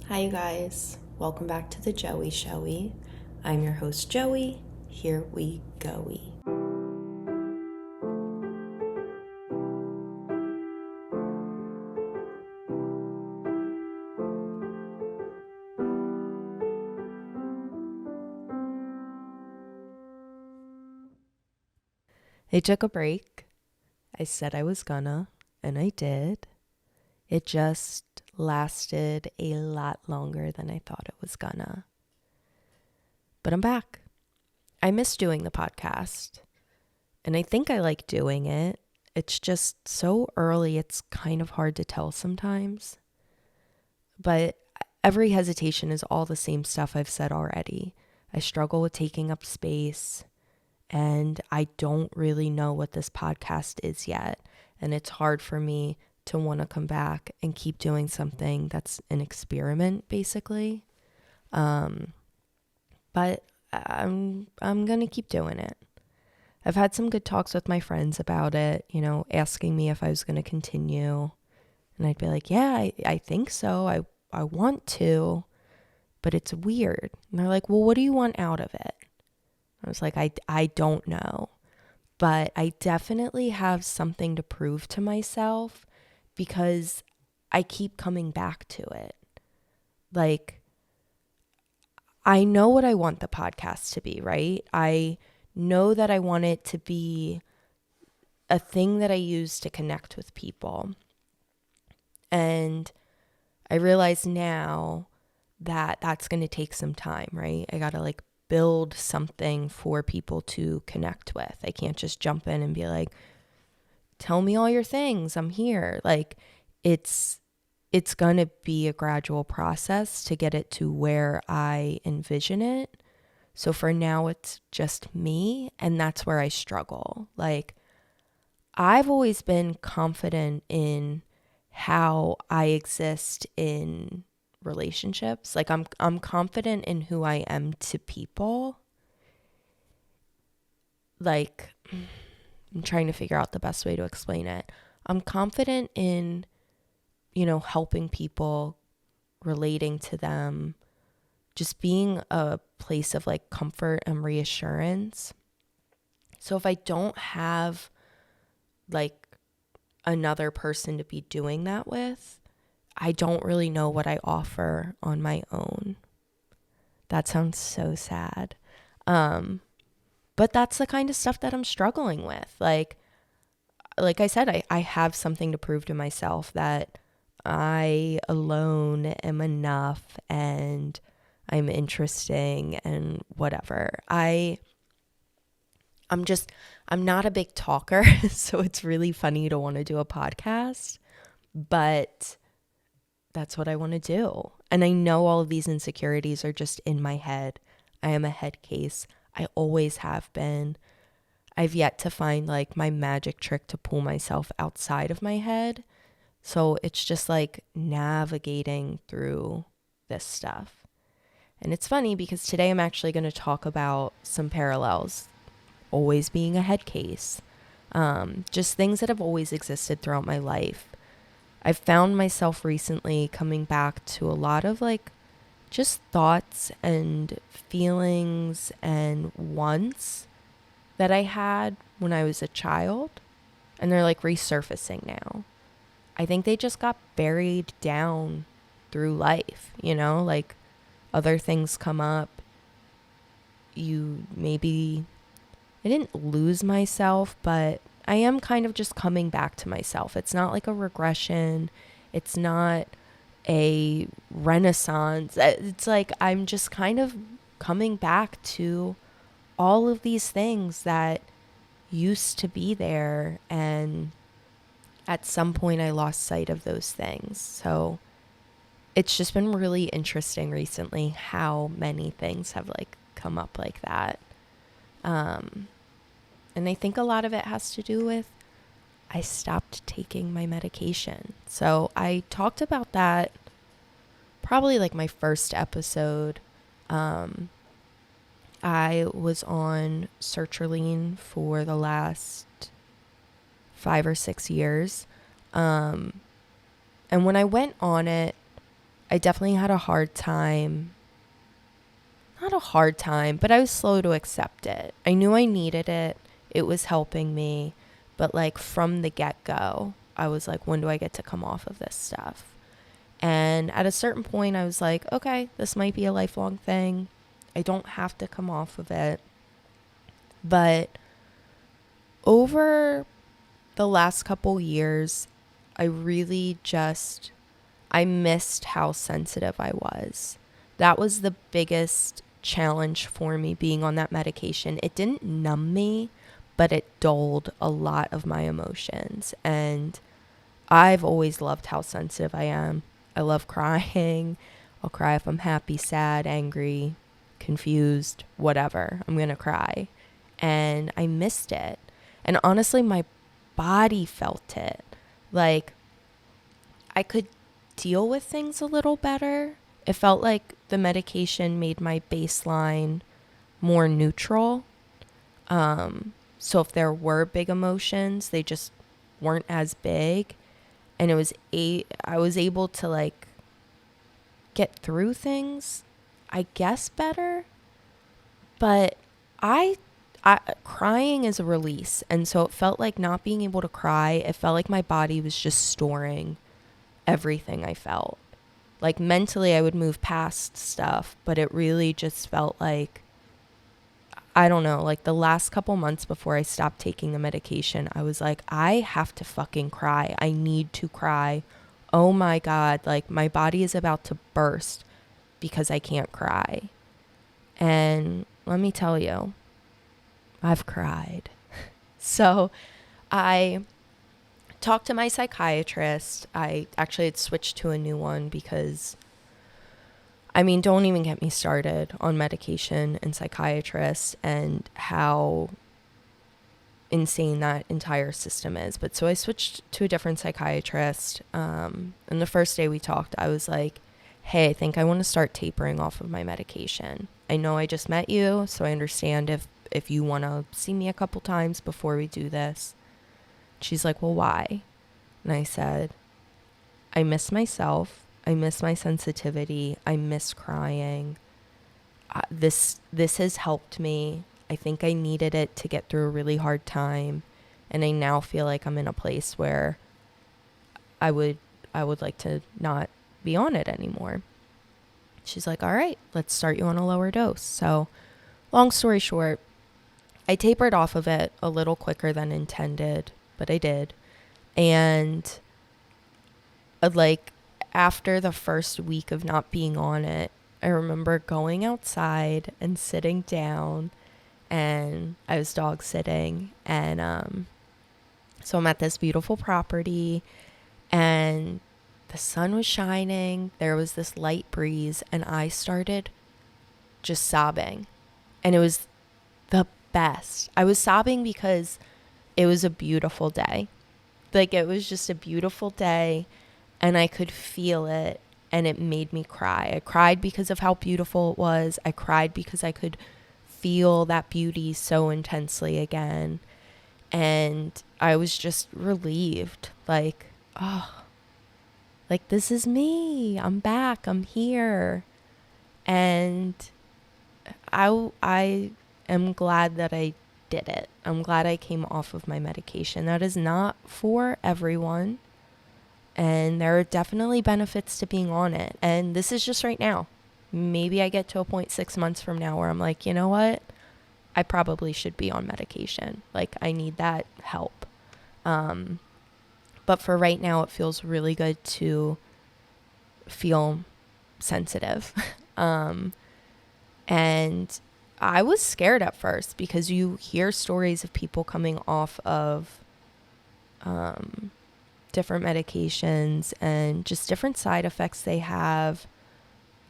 Hi, you guys. Welcome back to the Showie. I'm your host, Joie. Here we go. I took a break. I said I was gonna, and I did. It just lasted a lot longer than I thought it was gonna. But I'm back. I miss doing the podcast, and I think I like doing it. It's just so early, it's kind of hard to tell sometimes. But every hesitation is all the same stuff I've said already. I struggle with taking up space, and I don't really know what this podcast is yet. And it's hard for me to want to come back and keep doing something that's an experiment, basically. But I'm gonna keep doing it. I've had some good talks with my friends about it, asking me if I was gonna continue. And I'd be like, yeah, I think so. I want to, but it's weird. And they're like, well, what do you want out of it? I was like, I don't know. But I definitely have something to prove to myself because I keep coming back to it. Like, I know what I want the podcast to be, right? I know that I want it to be a thing that I use to connect with people. And I realize now that that's going to take some time, right? I got to build something for people to connect with. I can't just jump in and be like, tell me all your things. I'm here. It's going to be a gradual process to get it to where I envision it. So for now, it's just me, and that's where I struggle. I've always been confident in how I exist in relationships. I'm confident in who I am to people. I'm trying to figure out the best way to explain it. I'm confident in, helping people, relating to them, just being a place of comfort and reassurance. So if I don't have another person to be doing that with, I don't really know what I offer on my own. That sounds so sad. But that's the kind of stuff that I'm struggling with. Like I said, I have something to prove to myself that I alone am enough and I'm interesting and whatever. I'm not a big talker, so it's really funny to want to do a podcast, but that's what I want to do. And I know all of these insecurities are just in my head. I am a head case. I always have been. I've yet to find my magic trick to pull myself outside of my head. So it's just navigating through this stuff. And it's funny because today I'm actually going to talk about some parallels, always being a head case, just things that have always existed throughout my life. I've found myself recently coming back to a lot of just thoughts and feelings and wants that I had when I was a child, and they're resurfacing now. I think they just got buried down through life, other things come up. I didn't lose myself, but I am kind of just coming back to myself. It's not like a regression. It's not a renaissance. It's I'm just kind of coming back to all of these things that used to be there, and at some point I lost sight of those things. So it's just been really interesting recently how many things have come up like that. And I think a lot of it has to do with I stopped taking my medication. So I talked about that probably my first episode. I was on sertraline for the last 5 or 6 years. And when I went on it, I definitely had a hard time. Not a hard time, but I was slow to accept it. I knew I needed it. It was helping me. But like from the get-go, I was like, when do I get to come off of this stuff? And at a certain point, I was like, okay, this might be a lifelong thing. I don't have to come off of it. But over the last couple years, I really just, I missed how sensitive I was. That was the biggest challenge for me being on that medication. It didn't numb me, but it dulled a lot of my emotions. And I've always loved how sensitive I am. I love crying. I'll cry if I'm happy, sad, angry, confused, whatever. I'm going to cry. And I missed it. And honestly, my body felt it. Like, I could deal with things a little better. It felt like the medication made my baseline more neutral. So if there were big emotions, they just weren't as big. And I was able to like get through things, I guess, better. But I crying is a release. And so it felt like not being able to cry, it felt like my body was just storing everything I felt. Like mentally I would move past stuff, but it really just felt like, I don't know, like the last couple months before I stopped taking the medication, I was like, I have to fucking cry. I need to cry. Oh my God, like my body is about to burst because I can't cry. And let me tell you, I've cried. So I talked to my psychiatrist. I actually had switched to a new one because, I mean, don't even get me started on medication and psychiatrists and how insane that entire system is. But so I switched to a different psychiatrist. And the first day we talked, I was like, hey, I think I want to start tapering off of my medication. I know I just met you, so I understand if you want to see me a couple times before we do this. She's like, well, why? And I said, I miss myself. I miss my sensitivity. I miss crying. This has helped me. I think I needed it to get through a really hard time. And I now feel like I'm in a place where I would like to not be on it anymore. She's like, all right, let's start you on a lower dose. So long story short, I tapered off of it a little quicker than intended, but I did. And like after the first week of not being on it, I remember going outside and sitting down, and I was dog sitting, and so I'm at this beautiful property, and the sun was shining, there was this light breeze, and I started just sobbing. And it was the best. I was sobbing because it was a beautiful day. Like, it was just a beautiful day, and I could feel it, and it made me cry. I cried because of how beautiful it was. I cried because I could feel that beauty so intensely again. And I was just relieved. Like, oh, like, this is me. I'm back. I'm here. And I am glad that I did it. I'm glad I came off of my medication. That is not for everyone. And there are definitely benefits to being on it. And this is just right now. Maybe I get to a point 6 months from now where I'm like, you know what? I probably should be on medication. Like, I need that help. But for right now, it feels really good to feel sensitive. And I was scared at first because you hear stories of people coming off of different medications and just different side effects they have,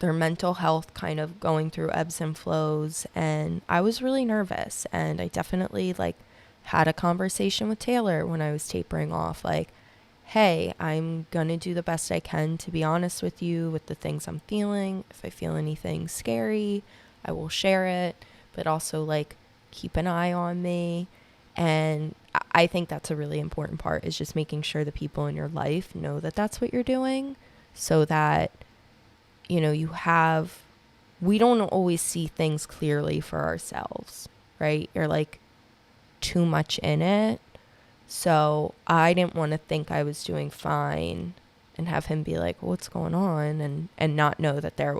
their mental health kind of going through ebbs and flows. And I was really nervous, and I definitely like had a conversation with Taylor when I was tapering off, like, hey, I'm gonna do the best I can to be honest with you with the things I'm feeling. If I feel anything scary, I will share it, but also like keep an eye on me. And I think that's a really important part, is just making sure the people in your life know that that's what you're doing, so that we don't always see things clearly for ourselves, right? You're like too much in it. So I didn't want to think I was doing fine and have him be like, what's going on? And not know that there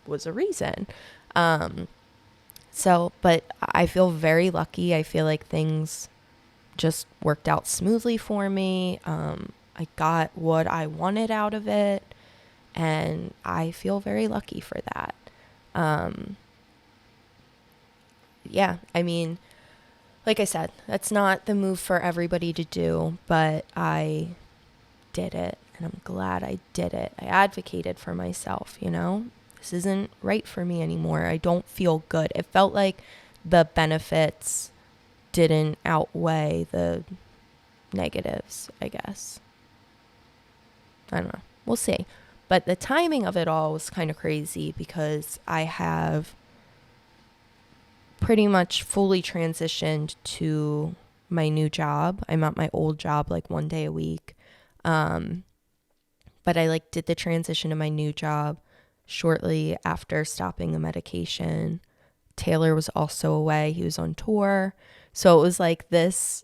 was a reason. But I feel very lucky. I feel like things just worked out smoothly for me. I got what I wanted out of it, and I feel very lucky for that. Yeah, I mean, like I said, that's not the move for everybody to do, but I did it, and I'm glad I did it. I advocated for myself, This isn't right for me anymore. I don't feel good. It felt like the benefits didn't outweigh the negatives, I guess. I don't know. We'll see. But the timing of it all was kind of crazy because I have pretty much fully transitioned to my new job. I'm at my old job like 1 day a week. But I did the transition to my new job shortly after stopping the medication. Taylor was also away. He was on tour. So it was like this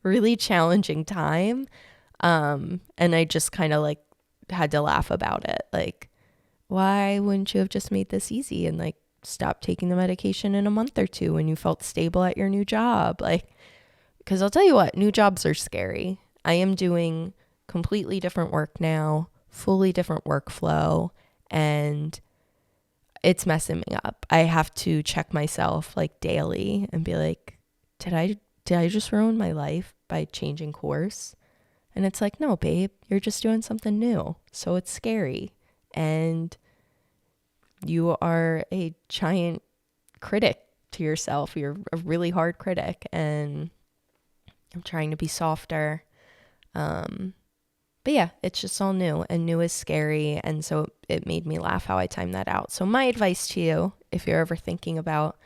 really challenging time. And I just kind of had to laugh about it. Like, why wouldn't you have just made this easy and stop taking the medication in a month or two when you felt stable at your new job? Because I'll tell you what, new jobs are scary. I am doing completely different work now, fully different workflow, and it's messing me up. I have to check myself daily and be like, did I just ruin my life by changing course? And it's like, no, babe, you're just doing something new. So it's scary. And you are a giant critic to yourself. You're a really hard critic. And I'm trying to be softer. But yeah, it's just all new, and new is scary. And so it made me laugh how I timed that out. So my advice to you, if you're ever thinking about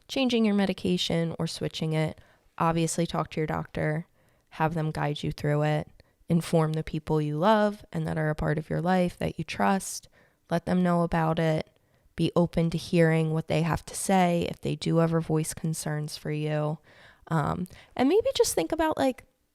changing your medication or switching it, obviously talk to your doctor, have them guide you through it, inform the people you love and that are a part of your life that you trust, let them know about it, be open to hearing what they have to say if they do ever voice concerns for you. And maybe just think about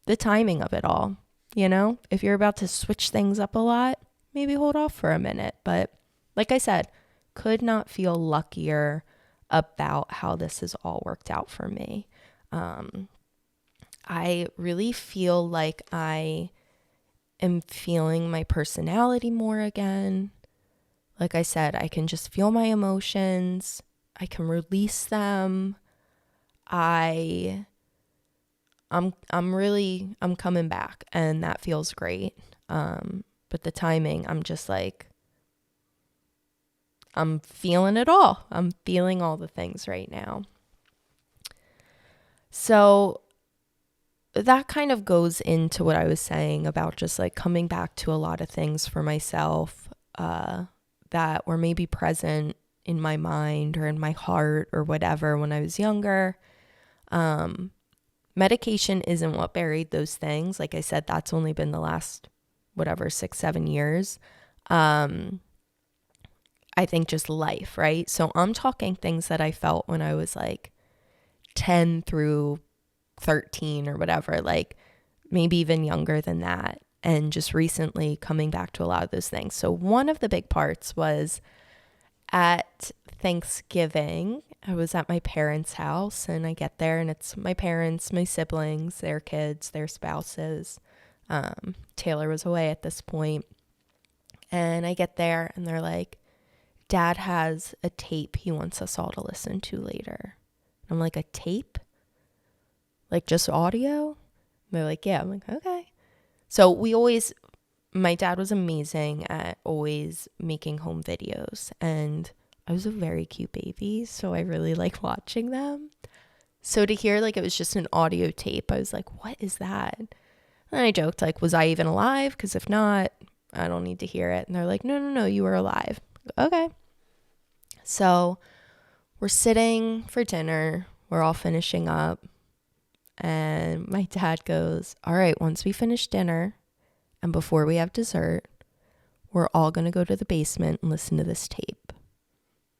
the timing of it all. If you're about to switch things up a lot, maybe hold off for a minute. But like I said, could not feel luckier about how this has all worked out for me. I really feel like I am feeling my personality more again. Like I said, I can just feel my emotions. I can release them. I'm coming back, and that feels great. But the timing, I'm just I'm feeling it all. I'm feeling all the things right now. So that kind of goes into what I was saying about just coming back to a lot of things for myself, that were maybe present in my mind or in my heart or whatever when I was younger. Medication isn't what buried those things. Like I said, that's only been the last, 6-7 years. I think just life, right? So I'm talking things that I felt when I was 10 through 13 or whatever, maybe even younger than that. And just recently coming back to a lot of those things. So one of the big parts was at Thanksgiving. I was at my parents' house, and I get there and it's my parents, my siblings, their kids, their spouses. Taylor was away at this point. And I get there and they're like, Dad has a tape he wants us all to listen to later. I'm like, a tape? Just audio? And they're like, yeah. I'm like, okay. So my dad was amazing at always making home videos, and I was a very cute baby, so I really like watching them. So to hear it was just an audio tape, I was like, what is that? And I joked, was I even alive? Because if not, I don't need to hear it. And they're like, no, you were alive. Okay. So we're sitting for dinner. We're all finishing up. And my dad goes, all right, once we finish dinner and before we have dessert, we're all going to go to the basement and listen to this tape.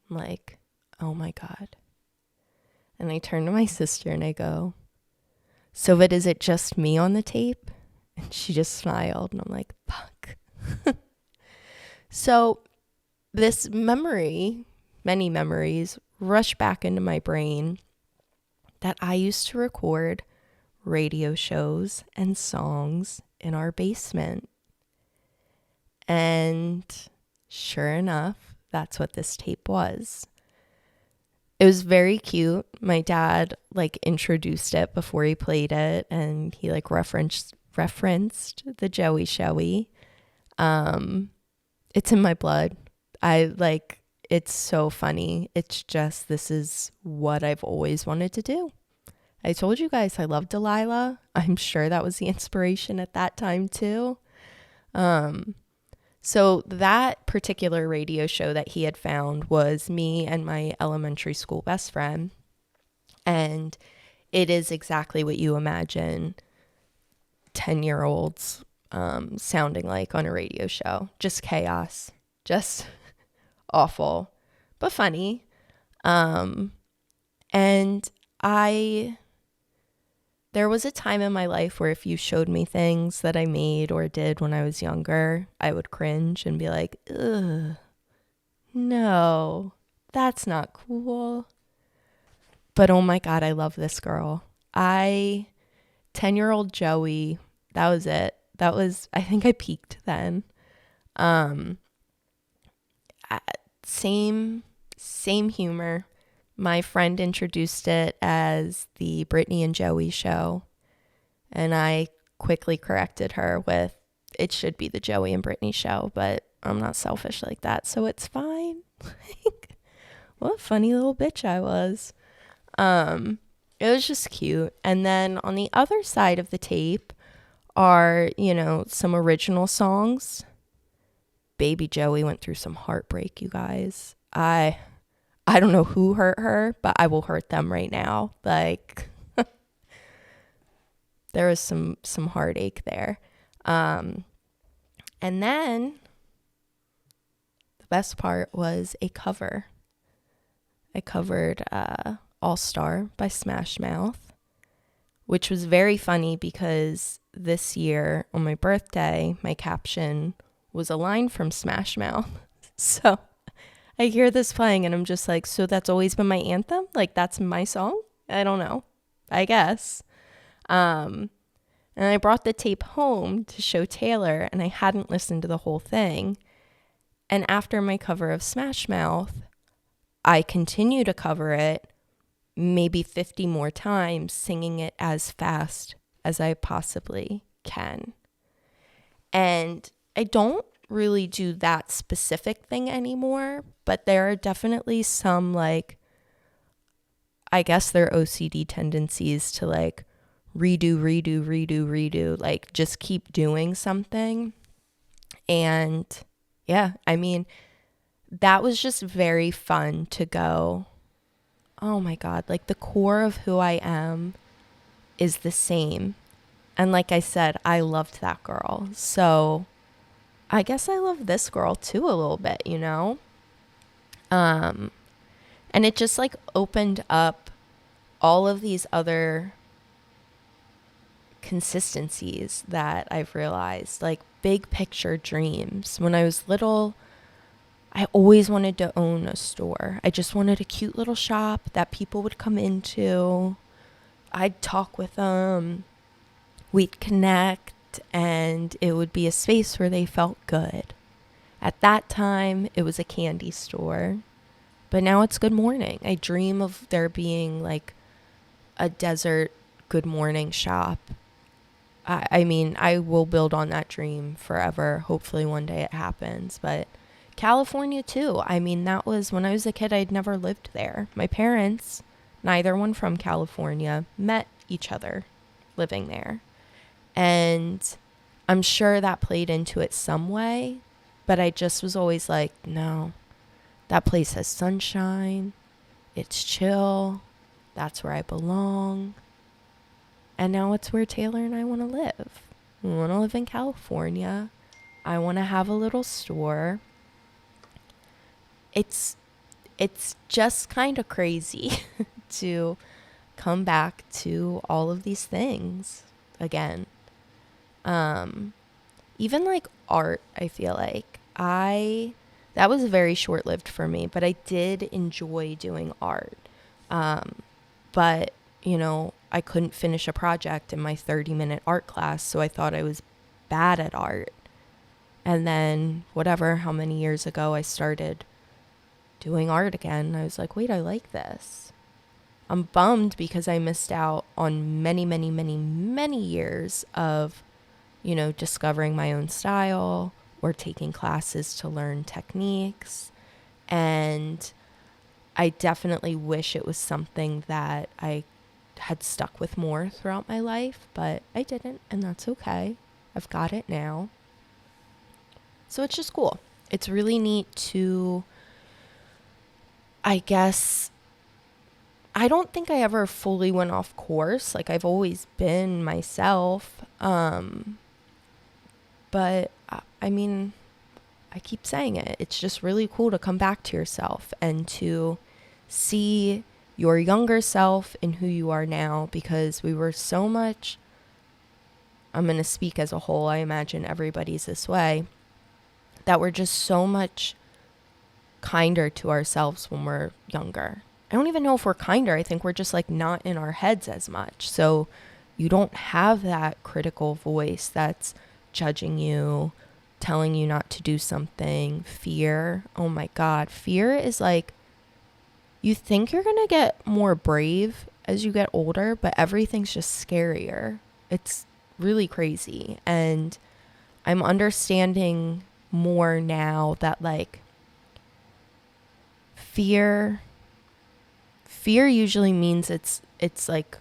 I'm like, oh my God. And I turn to my sister and I go, so but is it just me on the tape? And she just smiled and I'm like, fuck. So this memory, many memories, rush back into my brain that I used to record radio shows and songs in our basement. And sure enough, that's what this tape was. It was very cute. My dad introduced it before he played it, and he referenced the Joie Showie. It's in my blood. It's so funny. It's just, this is what I've always wanted to do. I told you guys I love Delilah. I'm sure that was the inspiration at that time too. So that particular radio show that he had found was me and my elementary school best friend. And it is exactly what you imagine 10-year-olds sounding like on a radio show. Just chaos. Just awful, but funny. And there was a time in my life where if you showed me things that I made or did when I was younger, I would cringe and be like, ugh, no, that's not cool. But oh my God, I love this girl. 10-year-old Joey, that was it. I think I peaked then. Same humor. My friend introduced it as the Brittany and Joey show, and I quickly corrected her with, it should be the Joey and Brittany show, but I'm not selfish like that, so it's fine. What a funny little bitch I was. It was just cute. And then on the other side of the tape are, some original songs. Baby Joey went through some heartbreak, you guys. I don't know who hurt her, but I will hurt them right now. There was some heartache there. And then the best part was a cover. I covered All Star by Smash Mouth, which was very funny because this year on my birthday, my caption was a line from Smash Mouth. So I hear this playing and I'm just like, so that's always been my anthem? That's my song? I don't know. I guess. And I brought the tape home to show Taylor and I hadn't listened to the whole thing. And after my cover of Smash Mouth, I continue to cover it maybe 50 more times, singing it as fast as I possibly can. And I don't really do that specific thing anymore, but there are definitely some I guess they're OCD tendencies to redo, just keep doing something. And yeah, I mean, that was just very fun to go, oh my God, the core of who I am is the same. And like I said, I loved that girl. So I guess I love this girl too a little bit, And it just opened up all of these other consistencies that I've realized, big picture dreams. When I was little, I always wanted to own a store. I just wanted a cute little shop that people would come into. I'd talk with them. We'd connect. And it would be a space where they felt good. At that time, it was a candy store. But now it's Good Morning. I dream of there being a desert Good Morning shop. I mean, I will build on that dream forever. Hopefully one day it happens. But California too. I mean, that was when I was a kid, I'd never lived there. My parents, neither one from California, met each other living there. And I'm sure that played into it some way, but I just was always like, no, that place has sunshine. It's chill. That's where I belong. And now it's where Taylor and I want to live. We want to live in California. I want to have a little store. It's just kind of crazy to come back to all of these things again. Even like art, I feel like that was very short-lived for me, but I did enjoy doing art. But, I couldn't finish a project in my 30-minute art class, so I thought I was bad at art. And then how many years ago I started doing art again. I was like, wait, I like this. I'm bummed because I missed out on many, many, many, many years of, discovering my own style or taking classes to learn techniques. And I definitely wish it was something that I had stuck with more throughout my life, but I didn't, and that's okay. I've got it now. So it's just cool. It's really neat to, I guess, I don't think I ever fully went off course. Like, I've always been myself. But I mean, I keep saying it. It's just really cool to come back to yourself and to see your younger self in who you are now, because we were so much, I'm going to speak as a whole, I imagine everybody's this way, that we're just so much kinder to ourselves when we're younger. I don't even know if we're kinder. I think we're just like not in our heads as much. So you don't have that critical voice that's judging you, telling you not to do something. Fear. Oh my God. Fear is like, you think you're going to get more brave as you get older, but everything's just scarier. It's really crazy. And I'm understanding more now that like fear usually means it's like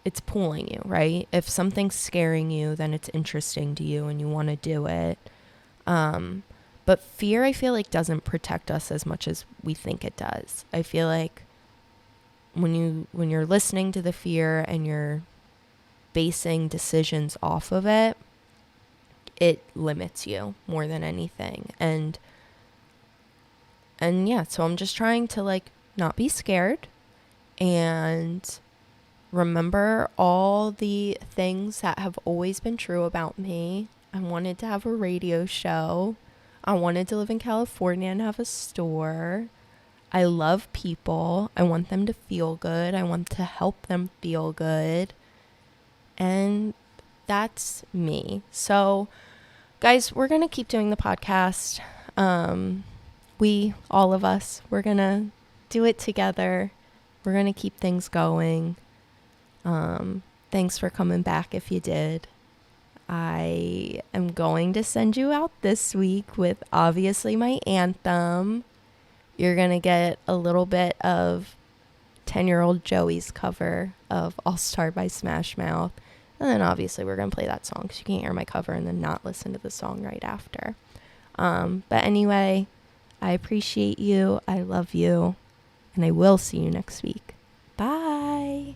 it's pulling you, right? If something's scaring you, then it's interesting to you and you want to do it. But fear, I feel like, doesn't protect us as much as we think it does. I feel like when you're listening to the fear and you're basing decisions off of it, it limits you more than anything. And yeah, so I'm just trying to like not be scared and remember all the things that have always been true about me. I wanted to have a radio show. I wanted to live in California and have a store. I love people. I want them to feel good. I want to help them feel good. And that's me. So, guys, we're going to keep doing the podcast. All of us, we're going to do it together. We're going to keep things going. Thanks for coming back if you did. I am going to send you out this week with obviously my anthem. You're going to get a little bit of 10-year-old Joie's cover of All Star by Smash Mouth. And then obviously we're going to play that song because you can't hear my cover and then not listen to the song right after. But anyway, I appreciate you. I love you. And I will see you next week. Bye.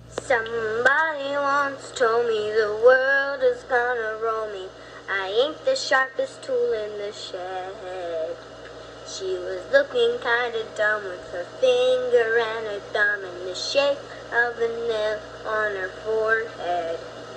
Somebody once told me the world is gonna roll me. I ain't the sharpest tool in the shed. She was looking kinda dumb with her finger and her thumb in the shape of a nail on her forehead.